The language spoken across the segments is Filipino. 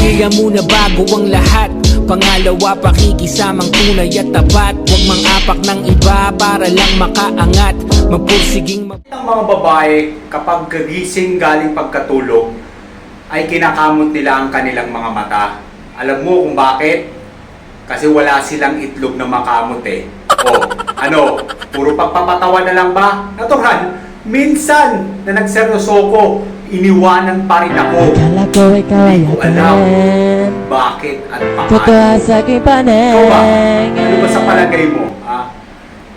Pamilya muna bago ang lahat. Pangalawa, pakikisamang tunay at tapat. Huwag mang-apak ng iba para lang makaangat. Magpursiging Ang mga babae, kapag gising galing pagkatulog, ay kinakamot nila ang kanilang mga mata. Alam mo kung bakit? Kasi wala silang itlog na makamot eh. O, ano, puro pagpapatawa na lang ba? Natural, minsan na nagseryoso ko, iniwanan pa rin ako. Akala ko ikaw ay Hindi ko alam bakit at totoo paano. sa aking paningin. Ikaw ba? Ano ba sa palagay mo? Ha?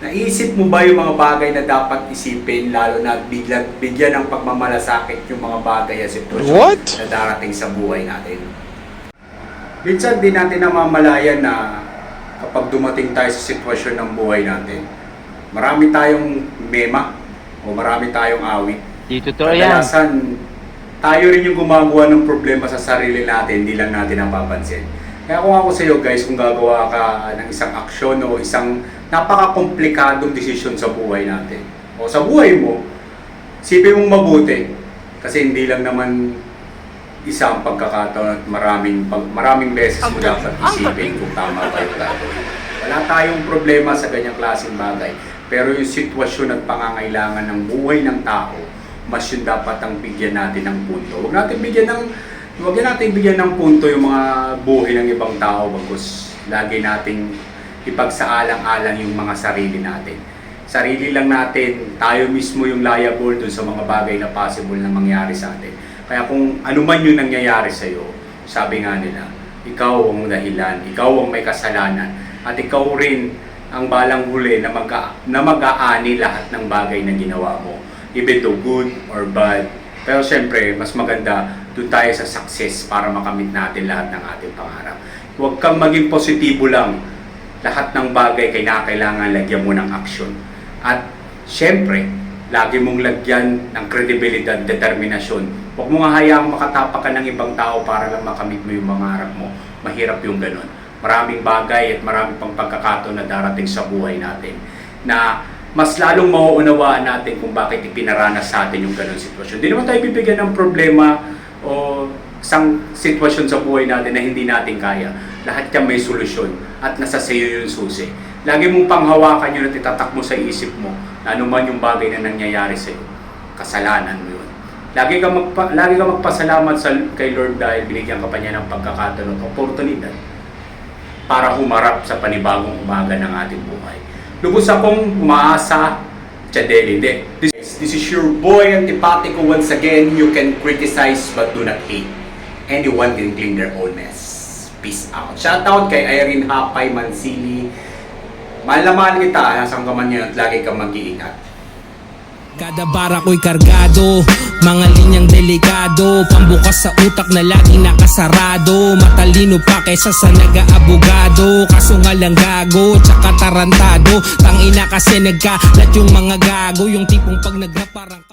Naisip mo ba yung mga bagay na dapat isipin, lalo na bigyan ng pagmamalasakit yung mga bagay at sitwasyon na darating sa buhay natin? Minsan din natin namamalayan na kapag dumating tayo sa sitwasyon ng buhay natin, marami tayong mema o marami tayong awit. Di totoo yan. Kadalasan, tayo rin yung gumagawa ng problema sa sarili natin, hindi lang natin napapansin. Kaya kung ako sa iyo guys, kung gagawa ka ng isang aksyon o isang napaka-komplikadong desisyon sa buhay natin, o sa buhay mo, sipin mong mabuti. Kasi hindi lang naman isang pagkakataon at maraming beses mo dapat isipin kung tama ba yung gagawin. Wala tayong problema sa ganyang klaseng bagay. Pero yung sitwasyon at pangangailangan ng buhay ng tao, mas yun dapat ang bigyan natin ng punto. Huwag natin bigyan ng punto yung mga buhay ng ibang tao, bagkus lagi nating ipagsaalang-alang yung mga sarili natin. Sarili lang natin, tayo mismo yung liable dun sa mga bagay na possible na mangyari sa atin. Kaya kung ano man yung nangyayari sa'yo, sabi nga nila, ikaw ang dahilan, ikaw ang may kasalanan, at ikaw rin ang balang huli na mag-aani lahat ng bagay na ginawa mo. Even though good or bad. Pero siyempre, mas maganda doon tayo sa success para makamit natin lahat ng ating pangarap. Huwag kang maging positibo lang. Lahat ng bagay kailangan lagyan mo ng aksyon. At siyempre, lagi mong lagyan ng kredibilidad, determinasyon. Huwag mo nga hayaang makatapak ka ng ibang tao para lang makamit mo yung mangarap mo. Mahirap yung ganun. Maraming bagay at maraming pang pagkakataon na darating sa buhay natin na mas lalong mauunawaan natin kung bakit ipinaranas sa atin yung ganun sitwasyon. Hindi naman tayo bibigyan ng problema o isang sitwasyon sa buhay natin na hindi natin kaya. Lahat yan may solusyon at nasa sayo yung susi. Lagi mong panghawakan yun at itatak mo sa isip mo na anuman yung bagay na nangyayari sa'yo, kasalanan mo yun. Lagi ka magpasalamat kay Lord dahil binigyan ka pa niya ng pagkakataon at oportunidad para humarap sa panibagong umaga ng ating buhay. Lubos akong umaasa, Chadeli. This is your boy Antipatico once again. You can criticize but do not hate. Anyone can clean their own mess. Peace out. Shoutout kay Irene Hapay Mancini. Mahal na mahal kita. Nasaan ka man yun at lagi kang mag-iingat. kada bara ko'y kargado, mga linyang delikado, pambukas sa utak na laging nakasarado. Matalino pa kaysa sa nag-aabogado, kaso nga lang gago, tsaka tarantado. Tangina kasi nagkalat yung mga gago, yung tipong pag nagra parang